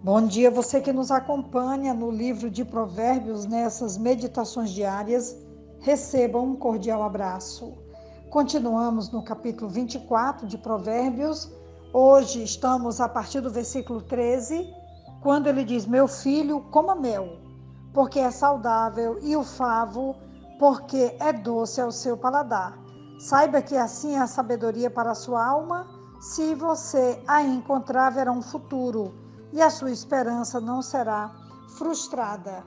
Bom dia, você que nos acompanha no livro de Provérbios, nessas meditações diárias, receba um cordial abraço. Continuamos no capítulo 24 de Provérbios. Hoje estamos a partir do versículo 13, quando ele diz: Meu filho, coma mel, porque é saudável, e o favo, porque é doce ao seu paladar. Saiba que assim é a sabedoria para a sua alma. Se você a encontrar, verá um futuro, e a sua esperança não será frustrada.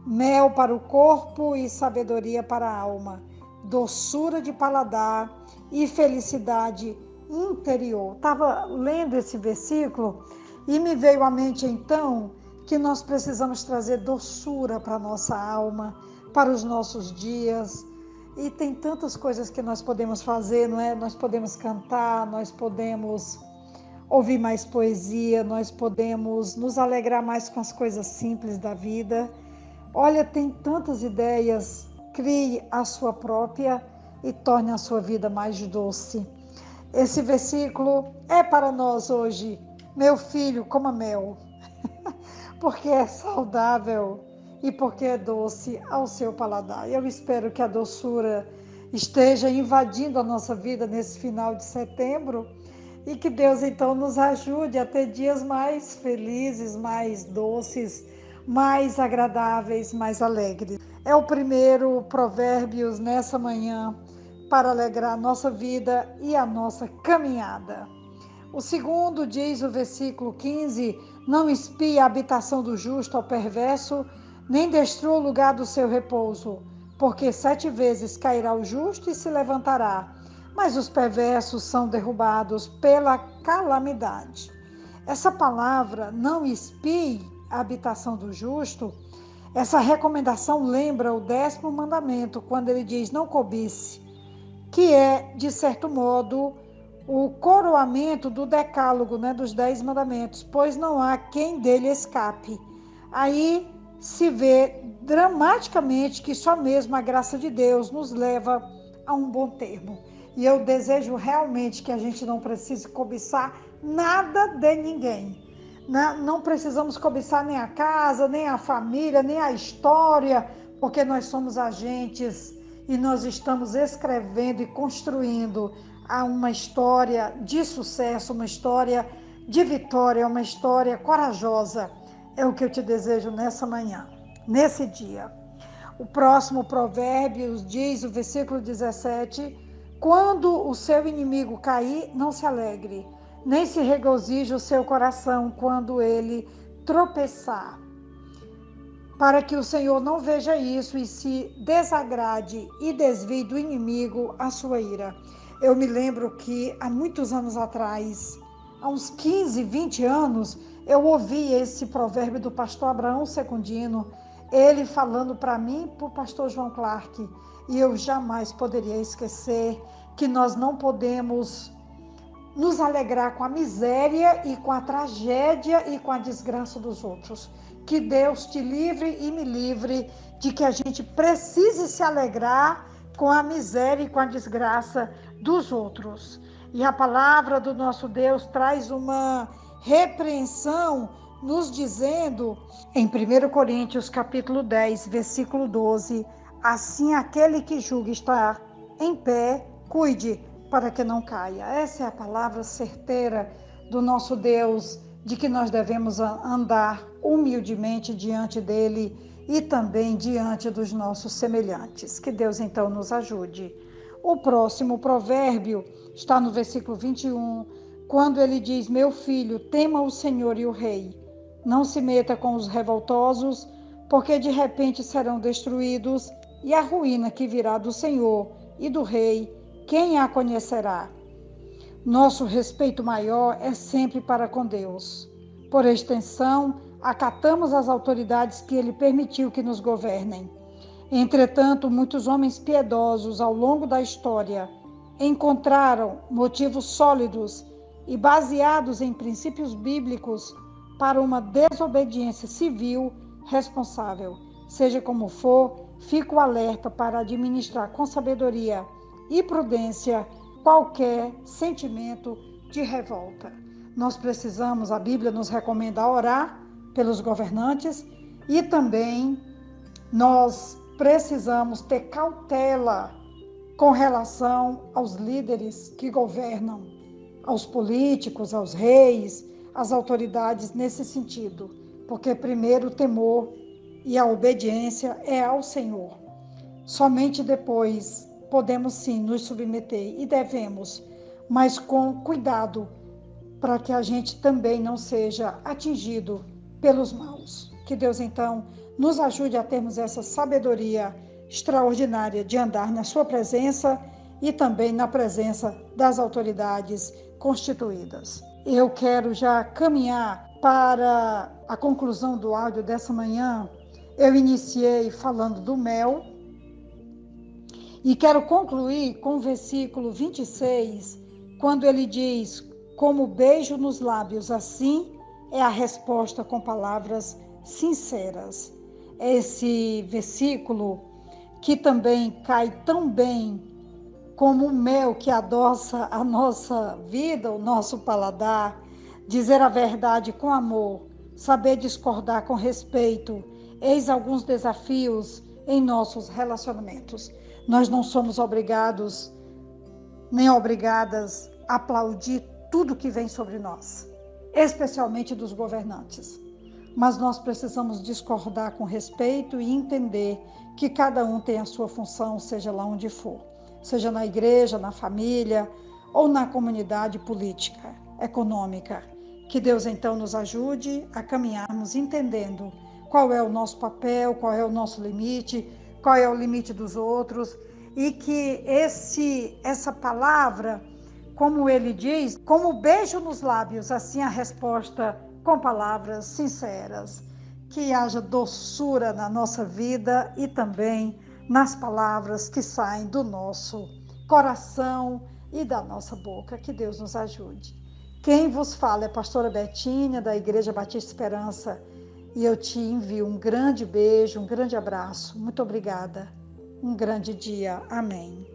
Mel para o corpo e sabedoria para a alma, doçura de paladar e felicidade interior. Estava lendo esse versículo e me veio à mente então que nós precisamos trazer doçura para a nossa alma, para os nossos dias. E tem tantas coisas que nós podemos fazer, não é? Nós podemos cantar, nós podemos ouvir mais poesia, nós podemos nos alegrar mais com as coisas simples da vida. Olha, tem tantas ideias. Crie a sua própria e torne a sua vida mais doce. Esse versículo é para nós hoje. Meu filho, coma mel, porque é saudável e porque é doce ao seu paladar. Eu espero que a doçura esteja invadindo a nossa vida nesse final de setembro e que Deus então nos ajude a ter dias mais felizes, mais doces, mais agradáveis, mais alegres. É o primeiro Provérbios nessa manhã para alegrar a nossa vida e a nossa caminhada. O segundo diz o versículo 15: Não espie a habitação do justo ao perverso, nem destrua o lugar do seu repouso, porque 7 vezes cairá o justo e se levantará, mas os perversos são derrubados pela calamidade. Essa palavra, não espie a habitação do justo, essa recomendação lembra o 10º mandamento, quando ele diz: Não cobice, que é, de certo modo, o coroamento do decálogo, né, dos 10 mandamentos, pois não há quem dele escape. Aí se vê dramaticamente que só mesmo a graça de Deus nos leva a um bom termo. E eu desejo realmente que a gente não precise cobiçar nada de ninguém. Não precisamos cobiçar nem a casa, nem a família, nem a história, porque nós somos agentes e nós estamos escrevendo e construindo uma história de sucesso, uma história de vitória, uma história corajosa. É o que eu te desejo nessa manhã, nesse dia. O próximo Provérbios diz, o versículo 17: Quando o seu inimigo cair, não se alegre, nem se regozije o seu coração quando ele tropeçar, para que o Senhor não veja isso e se desagrade e desvie do inimigo a sua ira. Eu me lembro que há muitos anos atrás, há uns 15, 20 anos, eu ouvi esse provérbio do pastor Abraão Secundino, ele falando para mim e para o pastor João Clark, e eu jamais poderia esquecer que nós não podemos nos alegrar com a miséria e com a tragédia e com a desgraça dos outros. Que Deus te livre e me livre de que a gente precise se alegrar com a miséria e com a desgraça dos outros. E a palavra do nosso Deus traz uma repreensão nos dizendo em 1 Coríntios capítulo 10, versículo 12: assim aquele que julga estar em pé, cuide para que não caia. Essa é a palavra certeira do nosso Deus, de que nós devemos andar humildemente diante dele e também diante dos nossos semelhantes. Que Deus então nos ajude. O próximo provérbio está no versículo 21, quando ele diz: Meu filho, tema o Senhor e o rei. Não se meta com os revoltosos, porque de repente serão destruídos, e a ruína que virá do Senhor e do rei, quem a conhecerá? Nosso respeito maior é sempre para com Deus. Por extensão, acatamos as autoridades que ele permitiu que nos governem. Entretanto, muitos homens piedosos ao longo da história encontraram motivos sólidos e baseados em princípios bíblicos para uma desobediência civil responsável. Seja como for, fico alerta para administrar com sabedoria e prudência qualquer sentimento de revolta. Nós precisamos, a Bíblia nos recomenda orar pelos governantes e também nós precisamos ter cautela com relação aos líderes que governam, aos políticos, aos reis, às autoridades nesse sentido, porque primeiro o temor e a obediência é ao Senhor. Somente depois podemos sim nos submeter e devemos, mas com cuidado para que a gente também não seja atingido pelos maus. Que Deus então nos ajude a termos essa sabedoria extraordinária de andar na sua presença e também na presença das autoridades constituídas. Eu quero já caminhar para a conclusão do áudio dessa manhã. Eu iniciei falando do mel e quero concluir com o versículo 26, quando ele diz: como beijo nos lábios, assim é a resposta com palavras sinceras. Esse versículo que também cai tão bem como o mel que adoça a nossa vida, o nosso paladar, dizer a verdade com amor, saber discordar com respeito, eis alguns desafios em nossos relacionamentos. Nós não somos obrigados nem obrigadas a aplaudir tudo que vem sobre nós, especialmente dos governantes. Mas nós precisamos discordar com respeito e entender que cada um tem a sua função, seja lá onde for, seja na igreja, na família ou na comunidade política, econômica. Que Deus então nos ajude a caminharmos entendendo qual é o nosso papel, qual é o nosso limite, qual é o limite dos outros, e que essa palavra, como ele diz, como beijo nos lábios, assim a resposta com palavras sinceras. Que haja doçura na nossa vida e também nas palavras que saem do nosso coração e da nossa boca. Que Deus nos ajude. Quem vos fala é a pastora Betinha, da Igreja Batista Esperança, e eu te envio um grande beijo, um grande abraço. Muito obrigada. Um grande dia. Amém.